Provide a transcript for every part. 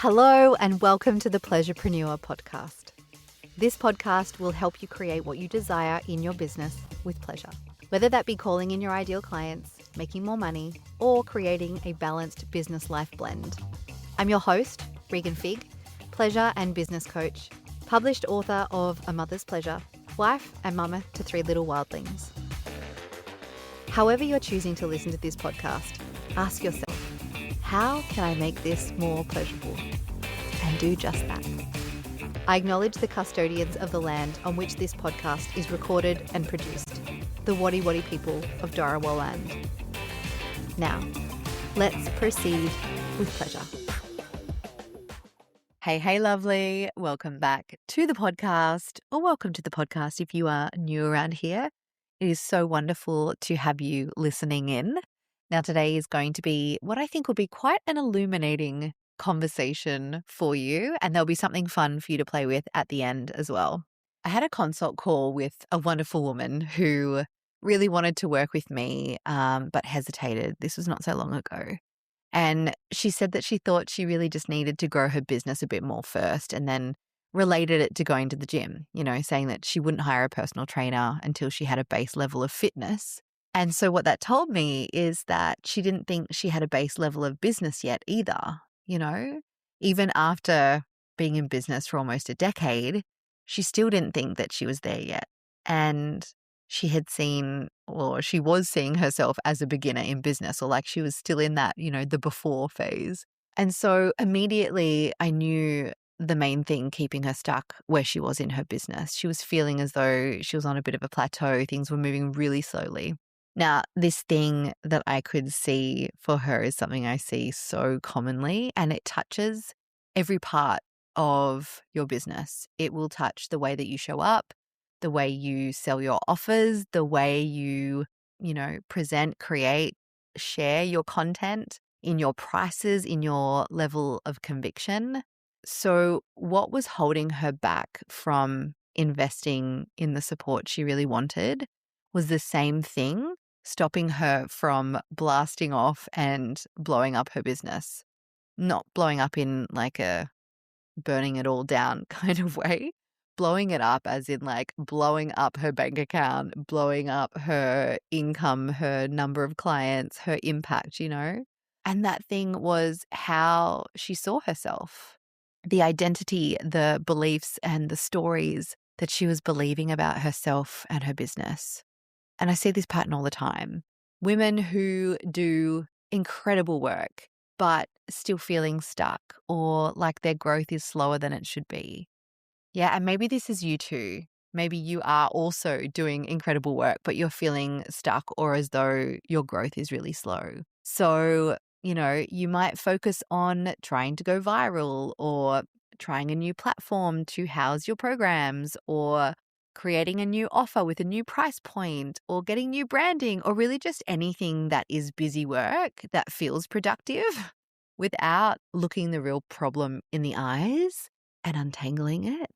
Hello and welcome to the Pleasurepreneur podcast. This podcast will help you create what you desire in your business with pleasure, whether that be calling in your ideal clients, making more money, or creating a balanced business life blend. I'm your host, Regan, pleasure and business coach, published author of A Mother's Pleasure, wife and mama to 3 little wildlings. However you're choosing to listen to this podcast, ask yourself, how can I make this more pleasurable? And do just that. I acknowledge the custodians of the land on which this podcast is recorded and produced, the Wadi Wadi people of Dharawal land. Now, let's proceed with pleasure. Hey, lovely. Welcome back to the podcast, or welcome to the podcast if you are new around here. It is so wonderful to have you listening in. Now, today is going to be what I think will be quite an illuminating conversation for you, and there'll be something fun for you to play with at the end as well. I had a consult call with a wonderful woman who really wanted to work with me, but hesitated. This was not so long ago. And she said that she thought she really just needed to grow her business a bit more first, and then related it to going to the gym, saying that she wouldn't hire a personal trainer until she had a base level of fitness. And so what that told me is that she didn't think she had a base level of business yet either. Even after being in business for almost a decade, she still didn't think that she was there yet. And she had seen, or she was seeing herself as a beginner in business, or like she was still in that, the before phase. And so immediately I knew the main thing keeping her stuck where she was in her business. She was feeling as though she was on a bit of a plateau. Things were moving really slowly. Now, this thing that I could see for her is something I see so commonly, and it touches every part of your business. It will touch the way that you show up, the way you sell your offers, the way you, present, create, share your content, in your prices, in your level of conviction. So what was holding her back from investing in the support she really wanted was the same thing, stopping her from blasting off and blowing up her business. Not blowing up in like a burning it all down kind of way, blowing it up as in like blowing up her bank account, blowing up her income, her number of clients, her impact, And that thing was how she saw herself, the identity, the beliefs and the stories that she was believing about herself and her business. And I see this pattern all the time. Women who do incredible work, but still feeling stuck or like their growth is slower than it should be. Yeah, and maybe this is you too. Maybe you are also doing incredible work, but you're feeling stuck or as though your growth is really slow. So, you might focus on trying to go viral or trying a new platform to house your programs or creating a new offer with a new price point or getting new branding or really just anything that is busy work that feels productive without looking the real problem in the eyes and untangling it.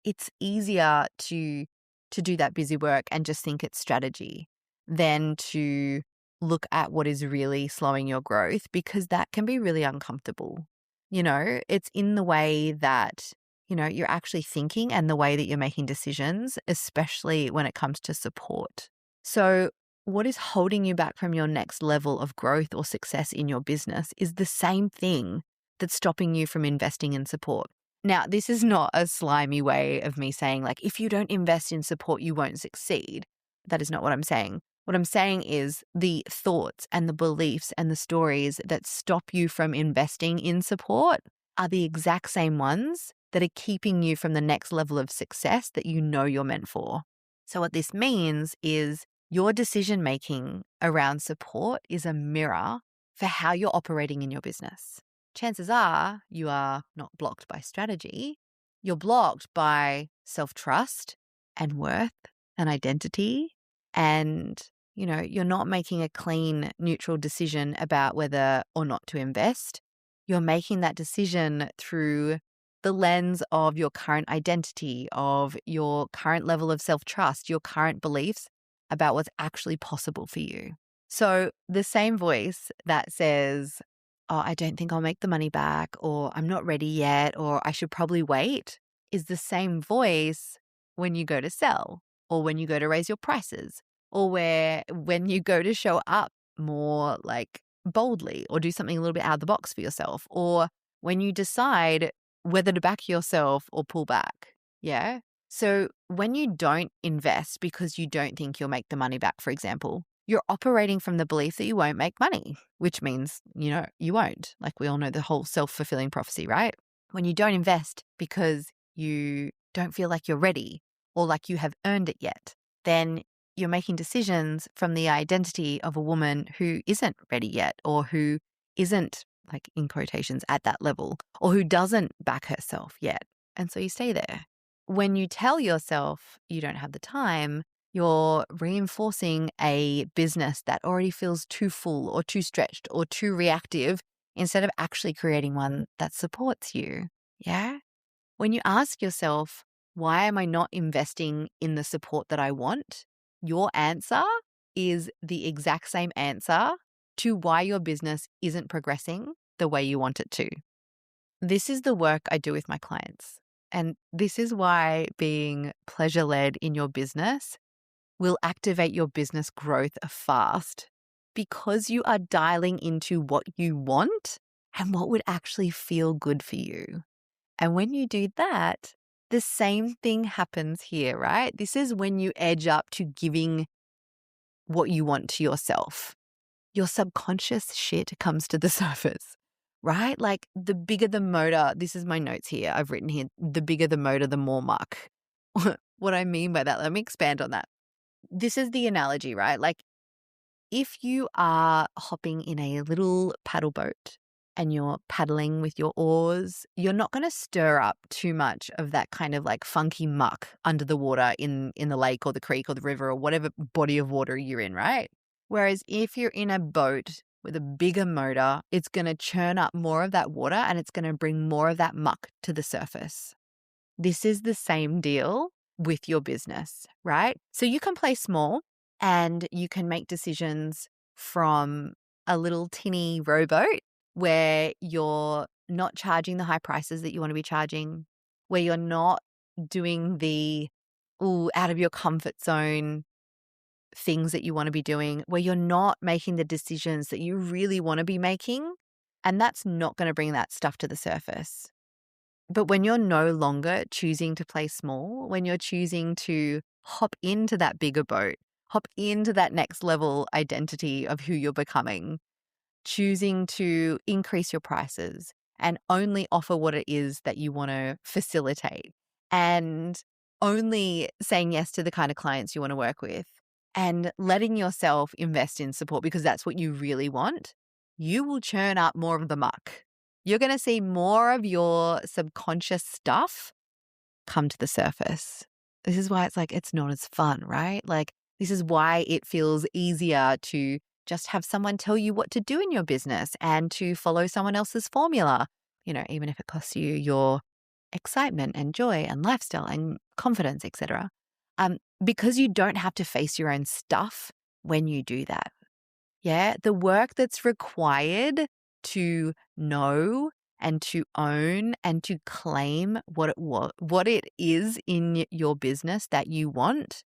It's easier to do that busy work and just think it's strategy than to look at what is really slowing your growth, because that can be really uncomfortable. It's in the way that you're actually thinking and the way that you're making decisions, especially when it comes to support. So what is holding you back from your next level of growth or success in your business is the same thing that's stopping you from investing in support. Now, this is not a slimy way of me saying like, if you don't invest in support, you won't succeed. That is not what I'm saying. What I'm saying is the thoughts and the beliefs and the stories that stop you from investing in support are the exact same ones that are keeping you from the next level of success that you're meant for. So what this means is your decision-making around support is a mirror for how you're operating in your business. Chances are you are not blocked by strategy. You're blocked by self-trust and worth and identity. And, you're not making a clean, neutral decision about whether or not to invest. You're making that decision through the lens of your current identity, of your current level of self-trust, your current beliefs about what's actually possible for you. So the same voice that says, oh, I don't think I'll make the money back, or I'm not ready yet, or I should probably wait, is the same voice when you go to sell, or when you go to raise your prices, or when you go to show up more like boldly, or do something a little bit out of the box for yourself, or when you decide whether to back yourself or pull back. Yeah. So when you don't invest because you don't think you'll make the money back, for example, you're operating from the belief that you won't make money, which means, you won't. Like we all know the whole self-fulfilling prophecy, right? When you don't invest because you don't feel like you're ready or like you have earned it yet, then you're making decisions from the identity of a woman who isn't ready yet, or who isn't, like in quotations, at that level, or who doesn't back herself yet. And so you stay there. When you tell yourself you don't have the time, you're reinforcing a business that already feels too full or too stretched or too reactive, instead of actually creating one that supports you. Yeah. When you ask yourself, why am I not investing in the support that I want? Your answer is the exact same answer to why your business isn't progressing the way you want it to. This is the work I do with my clients. And this is why being pleasure-led in your business will activate your business growth fast, because you are dialing into what you want and what would actually feel good for you. And when you do that, the same thing happens here, right? This is when you edge up to giving what you want to yourself. Your subconscious shit comes to the surface, right? Like the bigger the motor, this is my notes here. I've written here, the bigger the motor, the more muck. What I mean by that, let me expand on that. This is the analogy, right? Like if you are hopping in a little paddle boat and you're paddling with your oars, you're not going to stir up too much of that kind of like funky muck under the water in the lake or the creek or the river or whatever body of water you're in, right? Whereas if you're in a boat with a bigger motor, it's going to churn up more of that water and it's going to bring more of that muck to the surface. This is the same deal with your business, right? So you can play small and you can make decisions from a little tinny rowboat where you're not charging the high prices that you want to be charging, where you're not doing the out of your comfort zone things that you want to be doing, where you're not making the decisions that you really want to be making. And that's not going to bring that stuff to the surface. But when you're no longer choosing to play small, when you're choosing to hop into that bigger boat, hop into that next level identity of who you're becoming, choosing to increase your prices and only offer what it is that you want to facilitate, and only saying yes to the kind of clients you want to work with, and letting yourself invest in support because that's what you really want, you will churn up more of the muck. You're going to see more of your subconscious stuff come to the surface. This is why it's like it's not as fun, right? Like this is why it feels easier to just have someone tell you what to do in your business and to follow someone else's formula, even if it costs you your excitement and joy and lifestyle and confidence, etc. Because you don't have to face your own stuff when you do that. Yeah, the work that's required to know and to own and to claim what it is in your business that you want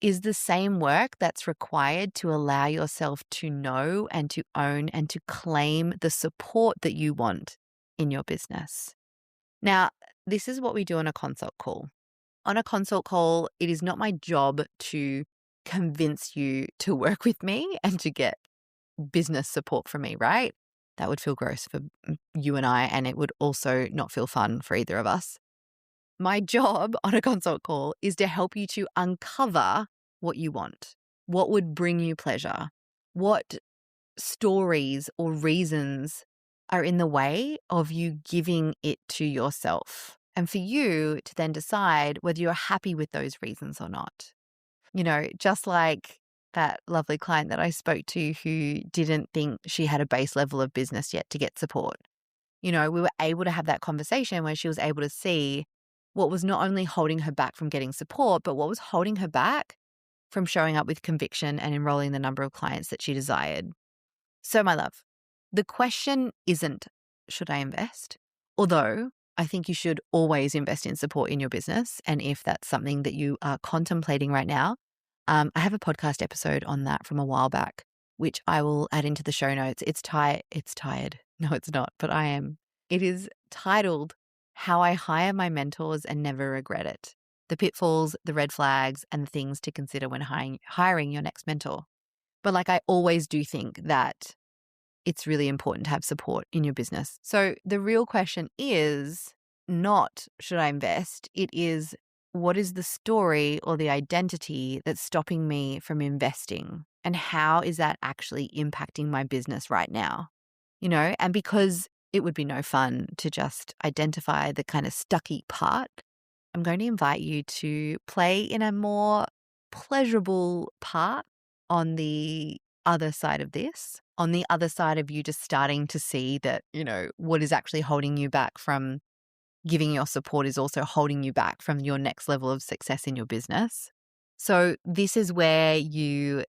is the same work that's required to allow yourself to know and to own and to claim the support that you want in your business. Now, this is what we do on a consult call. On a consult call, it is not my job to convince you to work with me and to get business support from me, right? That would feel gross for you and I, and it would also not feel fun for either of us. My job on a consult call is to help you to uncover what you want, what would bring you pleasure, what stories or reasons are in the way of you giving it to yourself, and for you to then decide whether you're happy with those reasons or not. Just like that lovely client that I spoke to who didn't think she had a base level of business yet to get support. We were able to have that conversation where she was able to see what was not only holding her back from getting support, but what was holding her back from showing up with conviction and enrolling the number of clients that she desired. So, my love, the question isn't, should I invest? Although I think you should always invest in support in your business. And if that's something that you are contemplating right now, I have a podcast episode on that from a while back, which I will add into the show notes. It's tired. No, it's not, but I am. It is titled How I Hire My Mentors and Never Regret It. The pitfalls, the red flags, and the things to consider when hiring your next mentor. But I always do think that it's really important to have support in your business. So the real question is not, should I invest? It is, what is the story or the identity that's stopping me from investing? And how is that actually impacting my business right now? And because it would be no fun to just identify the kind of stucky part, I'm going to invite you to play in a more pleasurable part on the other side of this, on the other side of you just starting to see that, what is actually holding you back from giving your support is also holding you back from your next level of success in your business. So this is where you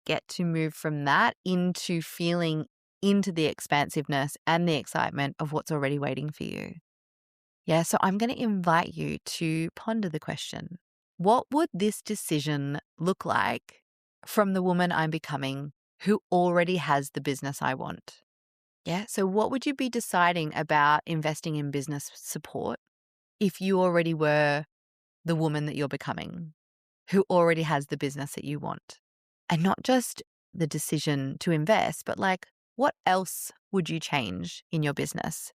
get to move from that into feeling into the expansiveness and the excitement of what's already waiting for you. Yeah, so I'm going to invite you to ponder the question, what would this decision look like from the woman I'm becoming who already has the business I want? Yeah, so what would you be deciding about investing in business support if you already were the woman that you're becoming who already has the business that you want? And not just the decision to invest, but what else would you change in your business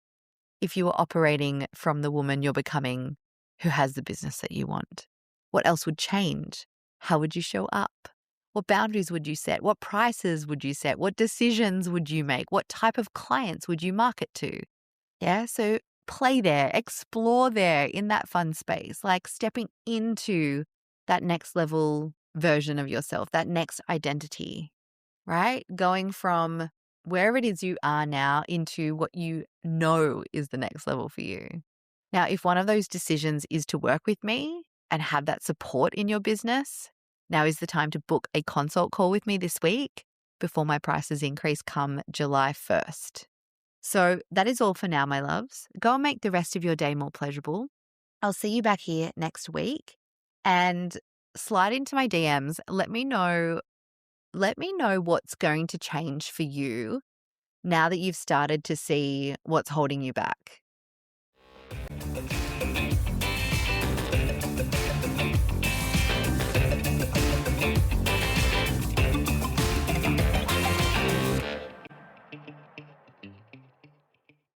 if you were operating from the woman you're becoming who has the business that you want? What else would change? How would you show up? What boundaries would you set? What prices would you set? What decisions would you make? What type of clients would you market to? Yeah, so play there, explore there in that fun space, stepping into that next level version of yourself, that next identity, right? Going from wherever it is you are now into what you know is the next level for you. Now, if one of those decisions is to work with me and have that support in your business, now is the time to book a consult call with me this week before my prices increase come July 1st. So that is all for now, my loves. Go and make the rest of your day more pleasurable. I'll see you back here next week and slide into my DMs. Let me know what's going to change for you now that you've started to see what's holding you back.